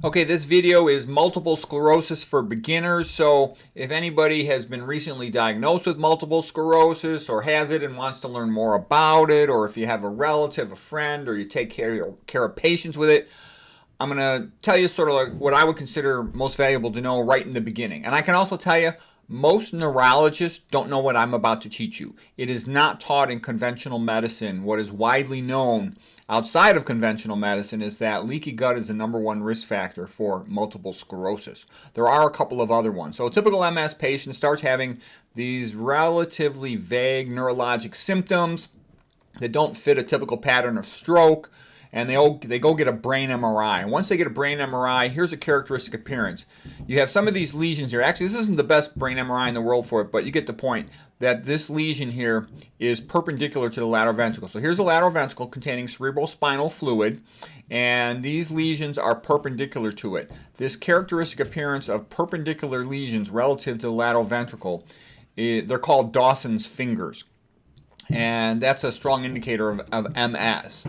Okay, this video is multiple sclerosis for beginners. So if anybody has been recently diagnosed with multiple sclerosis or has it and wants to learn more about it, or if you have a relative, a friend, or you take care of patients with it, I'm going to tell you sort of like what I would consider most valuable to know right in the beginning. And I can also tell you, most neurologists don't know what I'm about to teach you. It is not taught in conventional medicine. What is widely known outside of conventional medicine is that leaky gut is the #1 risk factor for multiple sclerosis. There are a couple of other ones. So a typical MS patient starts having these relatively vague neurologic symptoms that don't fit a typical pattern of stroke, and they go get a brain MRI. And once they get a brain MRI, here's a characteristic appearance. You have some of these lesions here. Actually, this isn't the best brain MRI in the world for it, but you get the point that this lesion here is perpendicular to the lateral ventricle. So here's a lateral ventricle containing cerebrospinal fluid, and these lesions are perpendicular to it. This characteristic appearance of perpendicular lesions relative to the lateral ventricle, they're called Dawson's fingers. And that's a strong indicator of MS.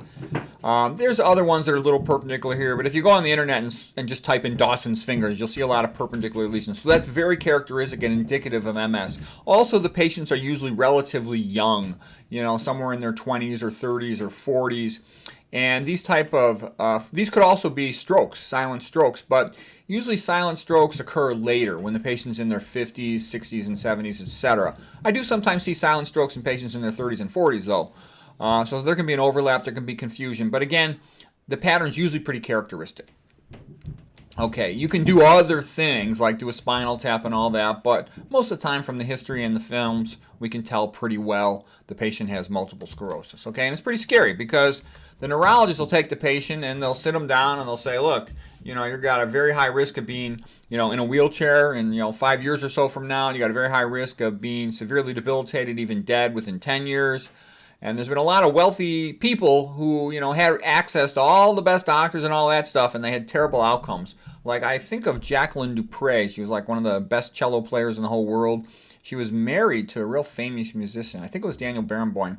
There's other ones that are a little perpendicular here, but if you go on the internet and just type in Dawson's fingers, you'll see a lot of perpendicular lesions. So that's very characteristic and indicative of MS. Also, the patients are usually relatively young, somewhere in their 20s or 30s or 40s. And these these could also be strokes, silent strokes, but usually silent strokes occur later when the patient's in their 50s, 60s, and 70s, etc. I do sometimes see silent strokes in patients in their 30s and 40s, though. So there can be an overlap, there can be confusion, but again, the pattern's usually pretty characteristic. Okay, you can do other things like do a spinal tap and all that, but most of the time from the history and the films, we can tell pretty well the patient has multiple sclerosis. Okay, and it's pretty scary because the neurologist will take the patient and they'll sit them down and they'll say, look, you've got a very high risk of being, in a wheelchair in, 5 years or so from now. You got a very high risk of being severely debilitated, even dead within 10 years. And there's been a lot of wealthy people who, had access to all the best doctors and all that stuff, and they had terrible outcomes. Like, I think of Jacqueline Dupre. She was like one of the best cello players in the whole world. She was married to a real famous musician. I think it was Daniel Barenboim,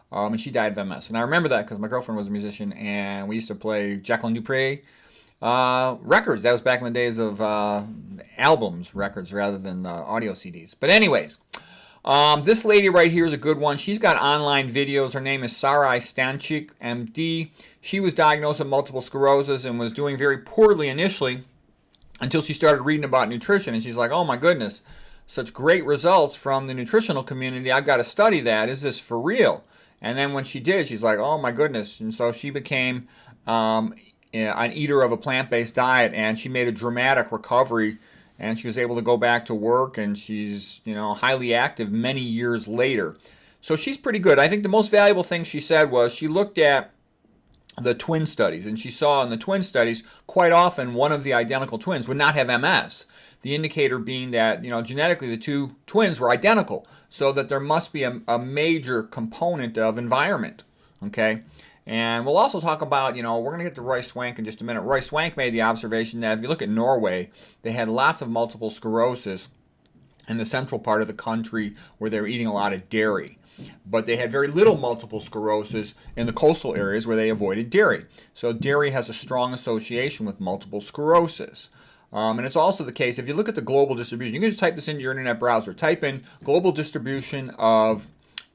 and she died of MS. And I remember that because my girlfriend was a musician, and we used to play Jacqueline Dupre records. That was back in the days of albums, records, rather than audio CDs. But anyways, this lady right here is a good one. She's got online videos. Her name is Sarai Stanchik, MD. She was diagnosed with multiple sclerosis and was doing very poorly initially until she started reading about nutrition. And she's like, oh my goodness, such great results from the nutritional community. I've got to study that. Is this for real? And then when she did, she's like, oh my goodness. And so she became an eater of a plant-based diet, and she made a dramatic recovery. And she was able to go back to work, and she's, highly active many years later. So she's pretty good. I think the most valuable thing she said was she looked at the twin studies, and she saw in the twin studies quite often one of the identical twins would not have MS. The indicator being that, genetically the two twins were identical, so that there must be a major component of environment, okay? And we'll also talk about, we're going to get to Roy Swank in just a minute. Roy Swank made the observation that if you look at Norway, they had lots of multiple sclerosis in the central part of the country where they were eating a lot of dairy. But they had very little multiple sclerosis in the coastal areas where they avoided dairy. So dairy has a strong association with multiple sclerosis. And it's also the case, if you look at the global distribution, you can just type this into your internet browser. Type in global distribution of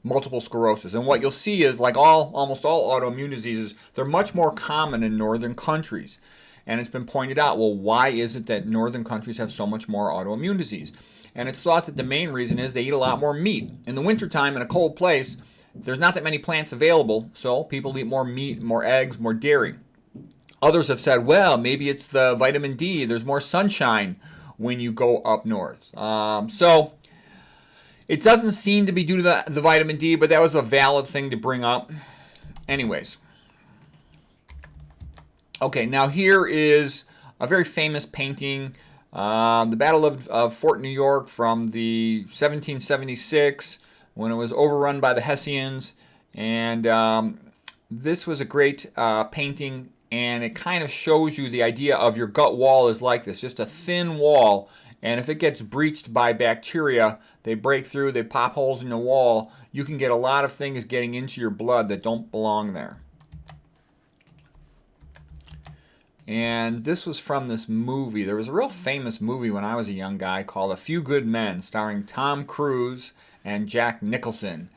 multiple sclerosis. And what you'll see is, like almost all autoimmune diseases, they're much more common in northern countries. And it's been pointed out, well, why is it that northern countries have so much more autoimmune disease? And it's thought that the main reason is they eat a lot more meat. In the wintertime, in a cold place, there's not that many plants available, so people eat more meat, more eggs, more dairy. Others have said, well, maybe it's the vitamin D. There's more sunshine when you go up north. So it doesn't seem to be due to the vitamin D, but that was a valid thing to bring up. Anyways. Okay, now here is a very famous painting. The Battle of Fort New York from the 1776 when it was overrun by the Hessians. And this was a great painting, and it kind of shows you the idea of your gut wall is like this, just a thin wall. And if it gets breached by bacteria, they break through, they pop holes in the wall. You can get a lot of things getting into your blood that don't belong there. And this was from this movie. There was a real famous movie when I was a young guy called A Few Good Men, starring Tom Cruise and Jack Nicholson.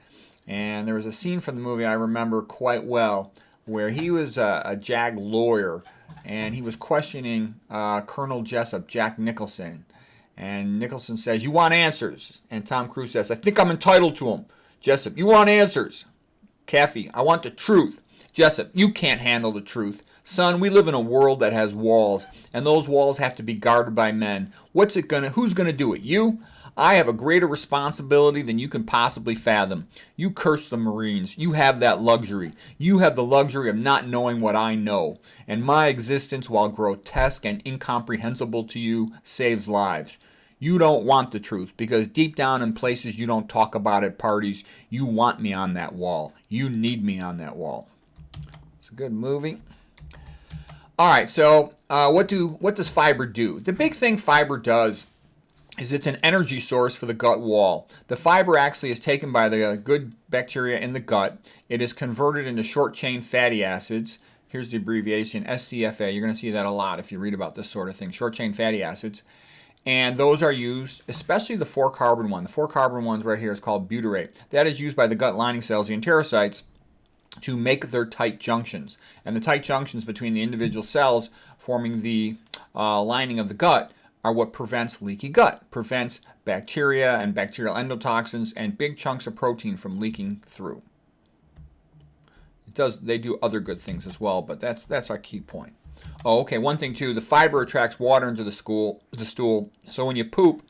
And there was a scene from the movie I remember quite well where he was a JAG lawyer and he was questioning Colonel Jessup, Jack Nicholson. And Nicholson says, "You want answers?" And Tom Cruise says, "I think I'm entitled to them." Jessup, "You want answers?" Caffey, "I want the truth." Jessup, "You can't handle the truth. Son, we live in a world that has walls, and those walls have to be guarded by men. Who's gonna do it? You? I have a greater responsibility than you can possibly fathom. You curse the Marines. You have that luxury. You have the luxury of not knowing what I know. And my existence, while grotesque and incomprehensible to you, saves lives. You don't want the truth because deep down in places you don't talk about at parties, you want me on that wall. You need me on that wall. It's a good movie. All right, so what does fiber do? The big thing fiber does is it's an energy source for the gut wall. The fiber actually is taken by the good bacteria in the gut. It is converted into short-chain fatty acids. Here's the abbreviation, SCFA. You're going to see that a lot if you read about this sort of thing, short-chain fatty acids. And those are used, especially the 4-carbon one. The 4-carbon ones right here is called butyrate. That is used by the gut lining cells, the enterocytes, to make their tight junctions. And the tight junctions between the individual cells forming the lining of the gut are what prevents leaky gut, prevents bacteria and bacterial endotoxins and big chunks of protein from leaking through. They do other good things as well, but that's our key point. Oh, okay, one thing too, the fiber attracts water into the stool. So when you poop,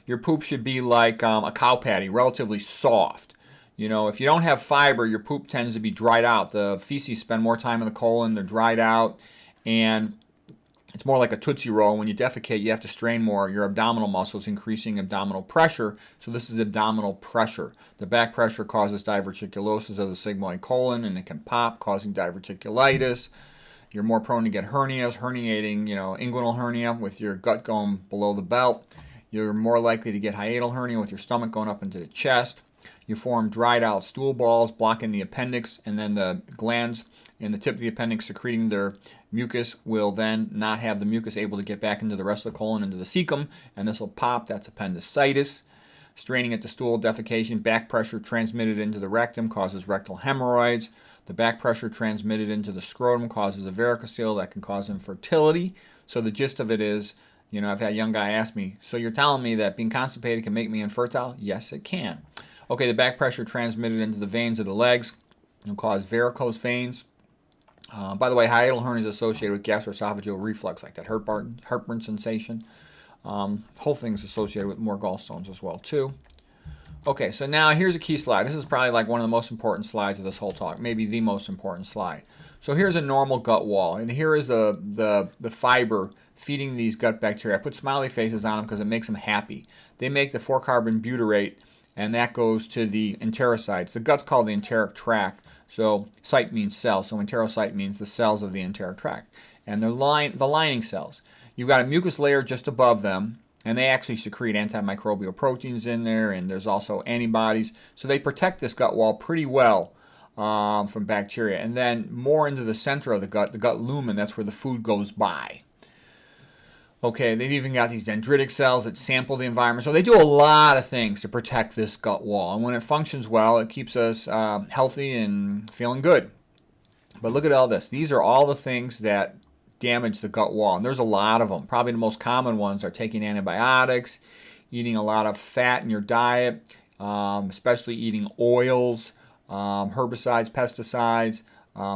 your poop should be like a cow patty, relatively soft. You know, if you don't have fiber, your poop tends to be dried out. The feces spend more time in the colon, they're dried out, and it's more like a Tootsie Roll. When you defecate, you have to strain more. Your abdominal muscles, increasing abdominal pressure. So this is abdominal pressure. The back pressure causes diverticulosis of the sigmoid colon, and it can pop, causing diverticulitis. You're more prone to get hernias, herniating, inguinal hernia with your gut going below the belt. You're more likely to get hiatal hernia with your stomach going up into the chest. You form dried out stool balls blocking the appendix, and then the glands in the tip of the appendix secreting their mucus will then not have the mucus able to get back into the rest of the colon, into the cecum, and this will pop. That's appendicitis. Straining at the stool, defecation, back pressure transmitted into the rectum causes rectal hemorrhoids. The back pressure transmitted into the scrotum causes a varicocele that can cause infertility. So the gist of it is, I've had a young guy ask me, so you're telling me that being constipated can make me infertile? Yes, it can. Okay, the back pressure transmitted into the veins of the legs will cause varicose veins. By the way, hiatal hernia is associated with gastroesophageal reflux, like that heartburn sensation. Whole thing's associated with more gallstones as well, too. Okay, so now here's a key slide. This is probably like one of the most important slides of this whole talk, maybe the most important slide. So here's a normal gut wall, and here is the fiber feeding these gut bacteria. I put smiley faces on them because it makes them happy. They make the 4-carbon butyrate, and that goes to the enterocytes. The gut's called the enteric tract. So cyte means cell, so enterocyte means the cells of the enteric tract. And the lining cells. You've got a mucus layer just above them, and they actually secrete antimicrobial proteins in there, and there's also antibodies. So they protect this gut wall pretty well from bacteria. And then more into the center of the gut lumen, that's where the food goes by. Okay, they've even got these dendritic cells that sample the environment. So they do a lot of things to protect this gut wall. And when it functions well, it keeps us healthy and feeling good. But look at all this. These are all the things that damage the gut wall. And there's a lot of them. Probably the most common ones are taking antibiotics, eating a lot of fat in your diet, especially eating oils, herbicides, pesticides,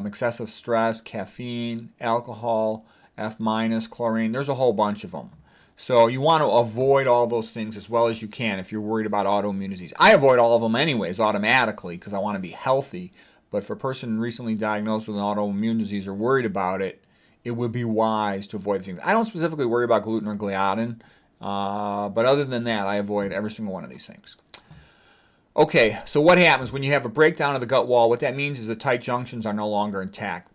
excessive stress, caffeine, alcohol, F-, chlorine. There's a whole bunch of them. So you want to avoid all those things as well as you can if you're worried about autoimmune disease. I avoid all of them anyways automatically because I want to be healthy. But for a person recently diagnosed with an autoimmune disease or worried about it, it would be wise to avoid things. I don't specifically worry about gluten or gliadin, but other than that, I avoid every single one of these things. Okay, so what happens when you have a breakdown of the gut wall? What that means is the tight junctions are no longer intact.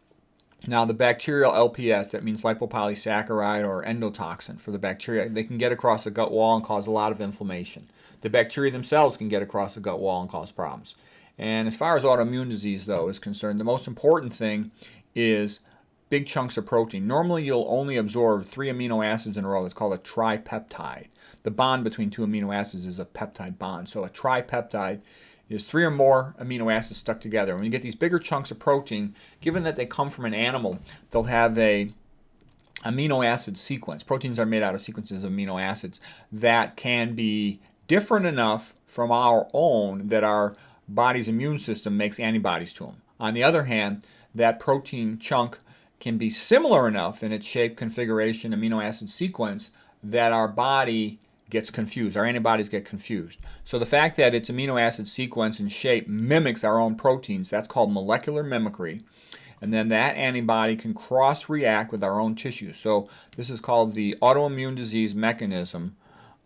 Now, the bacterial LPS, that means lipopolysaccharide or endotoxin for the bacteria, they can get across the gut wall and cause a lot of inflammation. The bacteria themselves can get across the gut wall and cause problems. And as far as autoimmune disease, though, is concerned, the most important thing is big chunks of protein. Normally, you'll only absorb 3 amino acids in a row. That's called a tripeptide. The bond between 2 amino acids is a peptide bond. So a tripeptide is 3 or more amino acids stuck together. When you get these bigger chunks of protein, given that they come from an animal, they'll have a amino acid sequence. Proteins are made out of sequences of amino acids that can be different enough from our own that our body's immune system makes antibodies to them. On the other hand, that protein chunk can be similar enough in its shape, configuration, amino acid sequence that our body gets confused. Our antibodies get confused. So the fact that its amino acid sequence and shape mimics our own proteins, that's called molecular mimicry. And then that antibody can cross-react with our own tissues. So this is called the autoimmune disease mechanism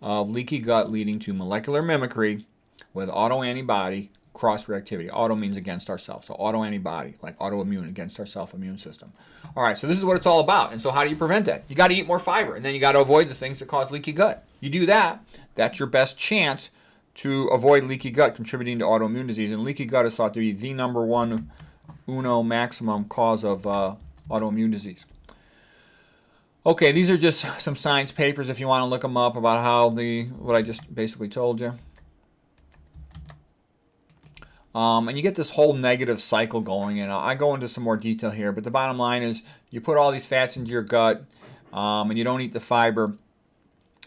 of leaky gut leading to molecular mimicry with autoantibody cross-reactivity. Auto means against ourselves. So autoantibody, like autoimmune, against our self-immune system. All right, so this is what it's all about. And so how do you prevent that? You got to eat more fiber, and then you got to avoid the things that cause leaky gut. You do that, that's your best chance to avoid leaky gut contributing to autoimmune disease. And leaky gut is thought to be the number one uno maximum cause of autoimmune disease. Okay, these are just some science papers if you want to look them up about how what I just basically told you. And you get this whole negative cycle going, and I go into some more detail here, but the bottom line is you put all these fats into your gut and you don't eat the fiber,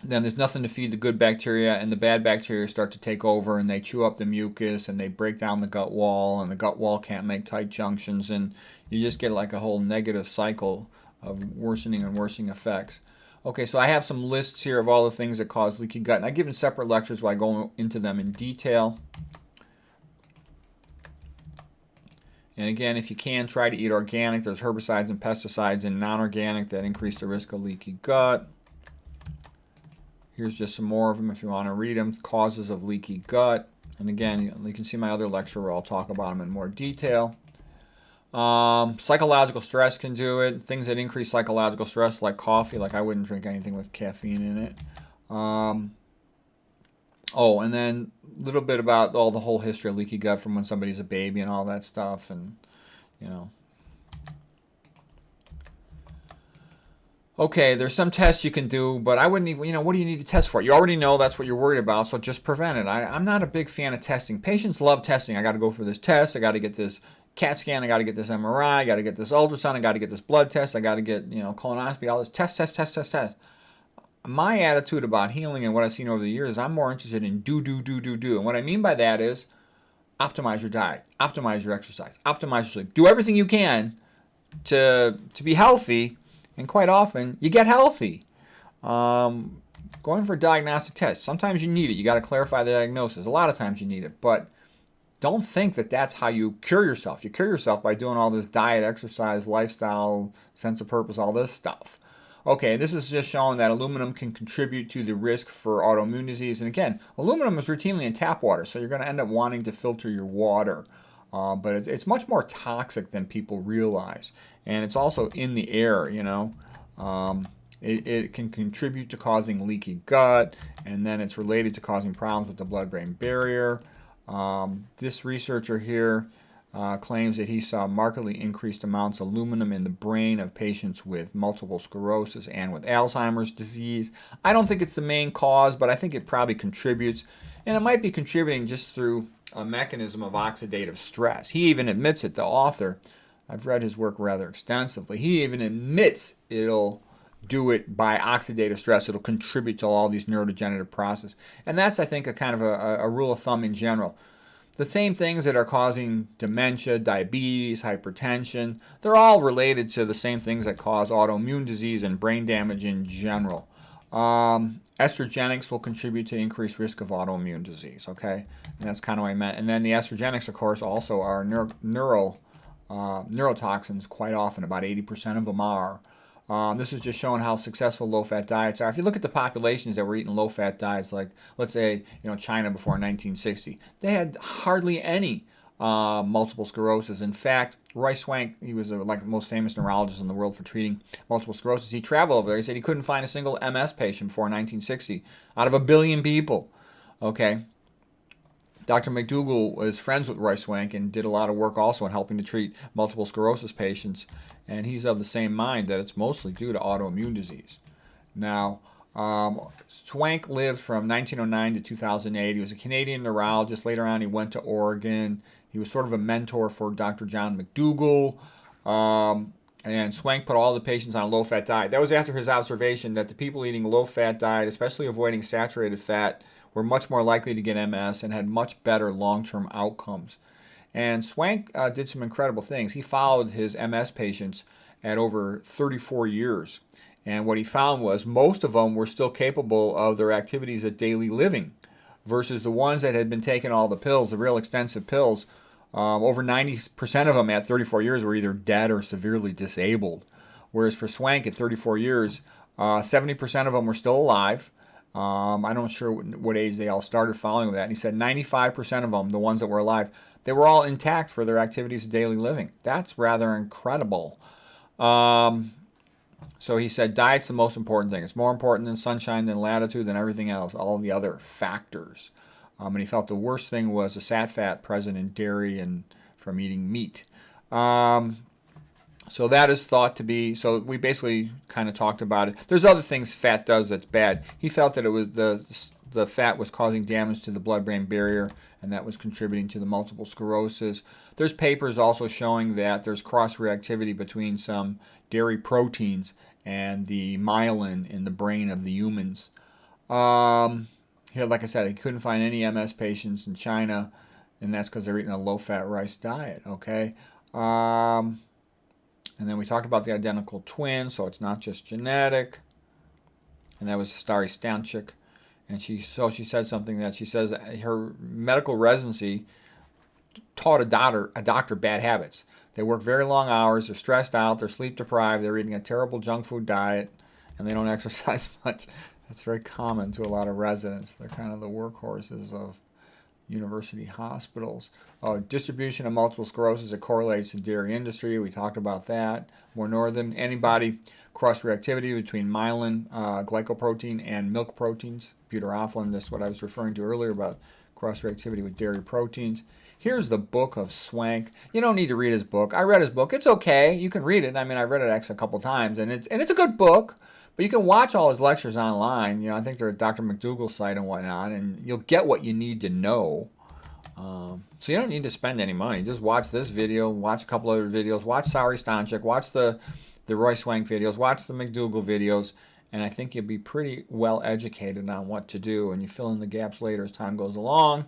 then there's nothing to feed the good bacteria, and the bad bacteria start to take over, and they chew up the mucus, and they break down the gut wall, and the gut wall can't make tight junctions, and you just get like a whole negative cycle of worsening and worsening effects. Okay, so I have some lists here of all the things that cause leaky gut, and I've given separate lectures where I go into them in detail. And again, if you can, try to eat organic. There's herbicides and pesticides in non-organic that increase the risk of leaky gut. Here's just some more of them if you want to read them. Causes of leaky gut. And again, you can see my other lecture where I'll talk about them in more detail. Psychological stress can do it. Things that increase psychological stress, like coffee. Like I wouldn't drink anything with caffeine in it. Oh, and then a little bit about the whole history of leaky gut from when somebody's a baby and all that stuff, and you know. Okay, there's some tests you can do, but I wouldn't even, what do you need to test for? You already know that's what you're worried about, so just prevent it. I'm not a big fan of testing. Patients love testing. I got to go for this test. I got to get this CAT scan. I got to get this MRI. I got to get this ultrasound. I got to get this blood test. I got to get, colonoscopy, all this test. My attitude about healing and what I've seen over the years is I'm more interested in do. And what I mean by that is optimize your diet, optimize your exercise, optimize your sleep. Do everything you can to be healthy, and quite often you get healthy. Going for diagnostic tests, sometimes you need it. You got to clarify the diagnosis. A lot of times you need it, but don't think that that's how you cure yourself. You cure yourself by doing all this diet, exercise, lifestyle, sense of purpose, all this stuff. Okay, this is just showing that aluminum can contribute to the risk for autoimmune disease. And again, aluminum is routinely in tap water, so you're going to end up wanting to filter your water. But it's much more toxic than people realize. And it's also in the air, It can contribute to causing leaky gut, and then it's related to causing problems with the blood-brain barrier. This researcher here claims that he saw markedly increased amounts of aluminum in the brain of patients with multiple sclerosis and with Alzheimer's disease. I don't think it's the main cause, but I think it probably contributes. And it might be contributing just through a mechanism of oxidative stress. He even admits it, the author. I've read his work rather extensively. He even admits it'll do it by oxidative stress. It'll contribute to all these neurodegenerative processes. And that's, I think, a kind of a rule of thumb in general. The same things that are causing dementia, diabetes, hypertension, they're all related to the same things that cause autoimmune disease and brain damage in general. Estrogenics will contribute to increased risk of autoimmune disease, okay? And that's kind of what I meant. And then the estrogenics, of course, also are neurotoxins quite often. About 80% of them are. This is just showing how successful low-fat diets are. If you look at the populations that were eating low-fat diets, like let's say China before 1960, they had hardly any multiple sclerosis. In fact, Roy Swank, he was like the most famous neurologist in the world for treating multiple sclerosis. He traveled over there. He said he couldn't find a single MS patient before 1960 out of 1 billion people. Okay. Dr. McDougall was friends with Roy Swank and did a lot of work also in helping to treat multiple sclerosis patients. And he's of the same mind that it's mostly due to autoimmune disease. Now, Swank lived from 1909 to 2008. He was a Canadian neurologist. Later on, he went to Oregon. He was sort of a mentor for Dr. John McDougall. And Swank put all the patients on a low-fat diet. That was after his observation that the people eating a low-fat diet, especially avoiding saturated fat, were much more likely to get MS and had much better long-term outcomes. And Swank did some incredible things. He followed his MS patients at over 34 years. And what he found was most of them were still capable of their activities of daily living versus the ones that had been taking all the pills, the real extensive pills. Over 90% of them at 34 years were either dead or severely disabled. Whereas for Swank at 34 years, 70% of them were still alive. I'm not sure what age they all started following that. And he said 95% of them, the ones that were alive, they were all intact for their activities of daily living. That's rather incredible. So he said diet's the most important thing. It's more important than sunshine, than latitude, than everything else, all the other factors. And he felt the worst thing was the sat fat present in dairy and from eating meat. So that is thought to be, so we basically kind of talked about it. There's other things fat does that's bad. He felt that it was the fat was causing damage to the blood-brain barrier, and that was contributing to the multiple sclerosis. There's papers also showing that there's cross-reactivity between some dairy proteins and the myelin in the brain of the humans. Here, like I said, he couldn't find any MS patients in China, and that's because they're eating a low-fat rice diet, okay? And then we talked about the identical twin, so it's not just genetic. And that was Starry Stanchik. And she said something that she says her medical residency taught a doctor bad habits. They work very long hours, they're stressed out, they're sleep deprived, they're eating a terrible junk food diet, and they don't exercise much. That's very common to a lot of residents. They're kind of the workhorses of university hospitals. Distribution of multiple sclerosis, it correlates to dairy industry. We talked about that. More northern antibody cross-reactivity between myelin, glycoprotein, and milk proteins. Butyrophilin, that's what I was referring to earlier about cross-reactivity with dairy proteins. Here's the book of Swank. You don't need to read his book. I read his book. It's okay. You can read it. I mean, I read it actually a couple times, and it's a good book. But you can watch all his lectures online. I think they're at Dr. McDougall's site and whatnot, and you'll get what you need to know. So you don't need to spend any money. Just watch this video, watch a couple other videos, watch Starry Stanchik, watch the Roy Swank videos, watch the McDougall videos, and I think you'll be pretty well educated on what to do, and you fill in the gaps later as time goes along.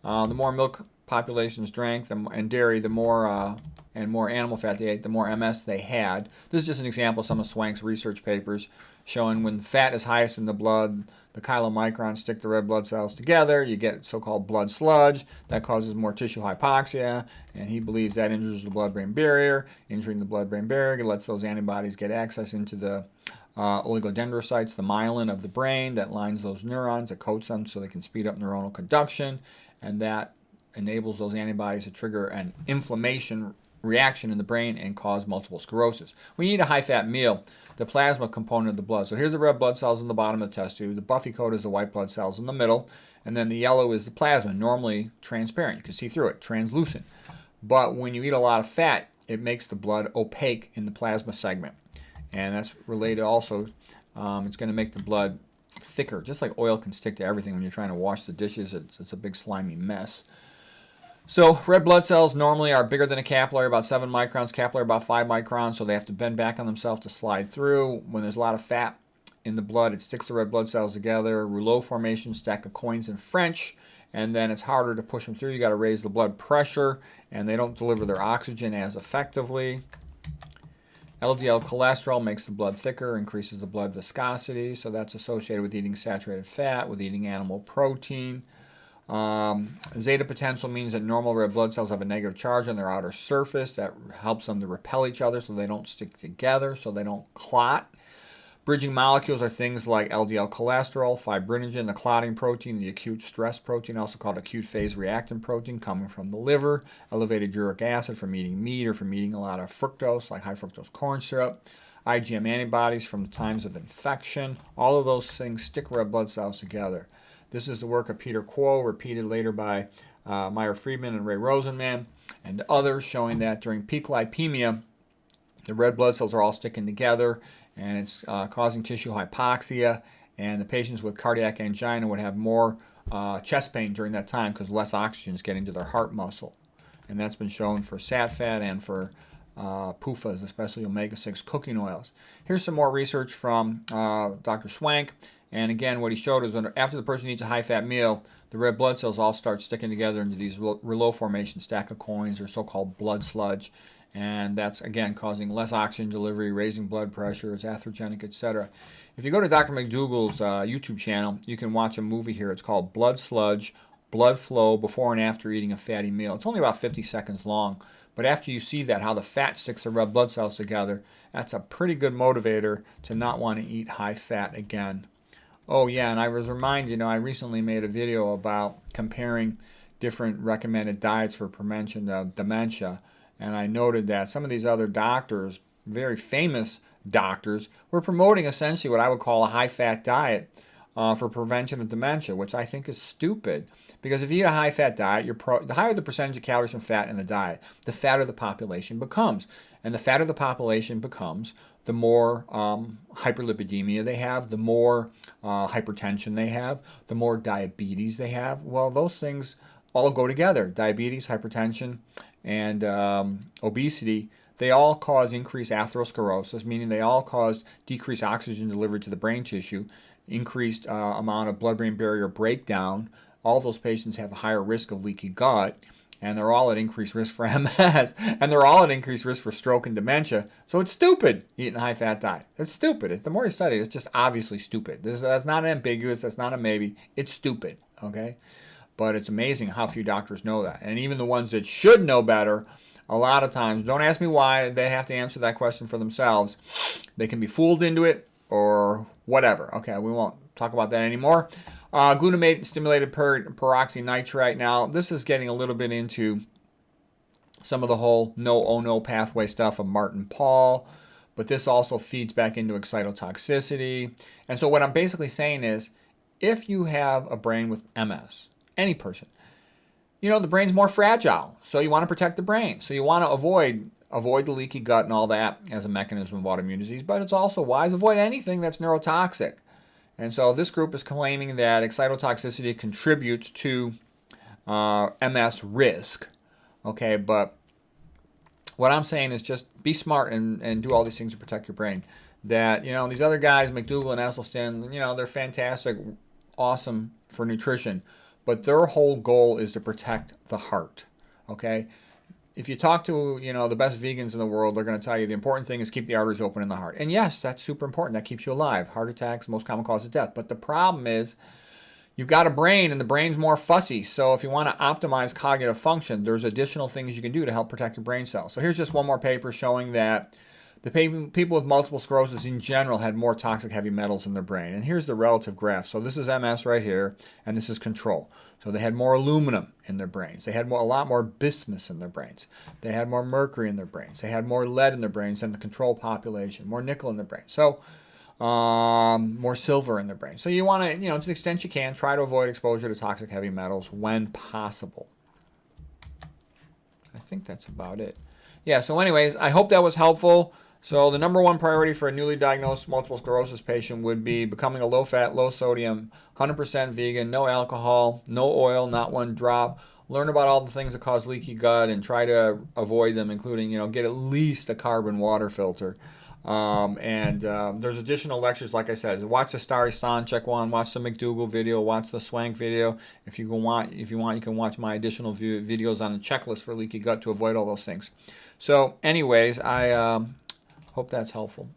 The more milk populations drank and dairy, the more and more animal fat they ate, the more MS they had. This is just an example of some of Swank's research papers showing when fat is highest in the blood, the chylomicrons stick the red blood cells together. You get so-called blood sludge. That causes more tissue hypoxia, and he believes that injures the blood-brain barrier. Injuring the blood-brain barrier lets those antibodies get access into the oligodendrocytes, the myelin of the brain that lines those neurons, that coats them so they can speed up neuronal conduction, and that enables those antibodies to trigger an inflammation reaction in the brain and cause multiple sclerosis. When you eat a high-fat meal, the plasma component of the blood. So here's the red blood cells in the bottom of the test tube. The buffy coat is the white blood cells in the middle. And then the yellow is the plasma, normally transparent. You can see through it, translucent. But when you eat a lot of fat, it makes the blood opaque in the plasma segment. And that's related also, it's going to make the blood thicker. Just like oil can stick to everything when you're trying to wash the dishes, it's a big slimy mess. So red blood cells normally are bigger than a capillary, about 7 microns, capillary about 5 microns, so they have to bend back on themselves to slide through. When there's a lot of fat in the blood, it sticks the red blood cells together. Rouleau formation, stack of coins in French, and then it's harder to push them through. You got to raise the blood pressure, and they don't deliver their oxygen as effectively. LDL cholesterol makes the blood thicker, increases the blood viscosity, so that's associated with eating saturated fat, with eating animal protein. Zeta potential means that normal red blood cells have a negative charge on their outer surface that helps them to repel each other so they don't stick together, so they don't clot. Bridging molecules are things like LDL cholesterol, fibrinogen, the clotting protein, the acute stress protein, also called acute phase reactant protein, coming from the liver, elevated uric acid from eating meat or from eating a lot of fructose, like high fructose corn syrup, IgM antibodies from the times of infection. All of those things stick red blood cells together. This is the work of Peter Kuo, repeated later by Meyer Friedman and Ray Rosenman and others, showing that during peak lipemia, The red blood cells are all sticking together, and it's causing tissue hypoxia, and the patients with cardiac angina would have more chest pain during that time because less oxygen is getting to their heart muscle. And that's been shown for sat fat and for PUFAs, especially omega-6 cooking oils. Here's some more research from Dr. Swank. And again, what he showed is when after the person eats a high-fat meal, the red blood cells all start sticking together into these rouleau formation stack of coins, or so-called blood sludge. And that's, again, causing less oxygen delivery, raising blood pressure, it's atherogenic, etc. If you go to Dr. McDougall's YouTube channel, you can watch a movie here. It's called Blood Sludge, Blood Flow Before and After Eating a Fatty Meal. It's only about 50 seconds long. But after you see that, how the fat sticks the red blood cells together, that's a pretty good motivator to not want to eat high fat again. Oh yeah, and I was reminded, I recently made a video about comparing different recommended diets for prevention of dementia. And I noted that some of these other doctors, very famous doctors, were promoting essentially what I would call a high-fat diet for prevention of dementia, which I think is stupid. Because if you eat a high-fat diet, the higher the percentage of calories from fat in the diet, the fatter the population becomes. And the fatter the population becomes, the more hyperlipidemia they have, the more hypertension they have, the more diabetes they have. Well, those things all go together. Diabetes, hypertension, and obesity, they all cause increased atherosclerosis, meaning they all cause decreased oxygen delivery to the brain tissue, increased amount of blood-brain barrier breakdown. All those patients have a higher risk of leaky gut, and they're all at increased risk for MS, and they're all at increased risk for stroke and dementia. So it's stupid eating a high-fat diet. It's stupid. The more you study it, it's just obviously stupid. That's not ambiguous. That's not a maybe. It's stupid, okay? But it's amazing how few doctors know that. And even the ones that should know better, a lot of times, don't ask me why, they have to answer that question for themselves. They can be fooled into it or whatever. Okay, we won't talk about that anymore. Glutamate stimulated peroxynitrite. Now, this is getting a little bit into some of the whole no pathway stuff of Martin Pall, but this also feeds back into excitotoxicity. And so what I'm basically saying is, if you have a brain with MS, any person, the brain's more fragile, so you want to protect the brain. So you want to avoid the leaky gut and all that as a mechanism of autoimmune disease, but it's also wise to avoid anything that's neurotoxic. And so this group is claiming that excitotoxicity contributes to MS risk. Okay, but what I'm saying is just be smart and do all these things to protect your brain. That, these other guys, McDougall and Esselstyn, they're fantastic, awesome for nutrition. But their whole goal is to protect the heart, okay? If you talk to, the best vegans in the world, they're going to tell you the important thing is keep the arteries open in the heart. And yes, that's super important. That keeps you alive. Heart attacks, most common cause of death. But the problem is you've got a brain, and the brain's more fussy. So if you want to optimize cognitive function, there's additional things you can do to help protect your brain cells. So here's just one more paper showing that the people with multiple sclerosis in general had more toxic heavy metals in their brain. And here's the relative graph. So this is MS right here, and this is control. So they had more aluminum in their brains. They had a lot more bismuth in their brains. They had more mercury in their brains. They had more lead in their brains than the control population, more nickel in their brains. So more silver in their brains. So you want to, to the extent you can, try to avoid exposure to toxic heavy metals when possible. I think that's about it. Yeah, so anyways, I hope that was helpful. So the number one priority for a newly diagnosed multiple sclerosis patient would be becoming a low-fat, low-sodium, 100% vegan, no alcohol, no oil, not one drop. Learn about all the things that cause leaky gut and try to avoid them, including, get at least a carbon water filter. There's additional lectures, like I said. Watch the Starry Stanchek one, watch the McDougall video, watch the Swank video. If you want, you can watch my additional videos on the checklist for leaky gut to avoid all those things. So anyways, I hope that's helpful.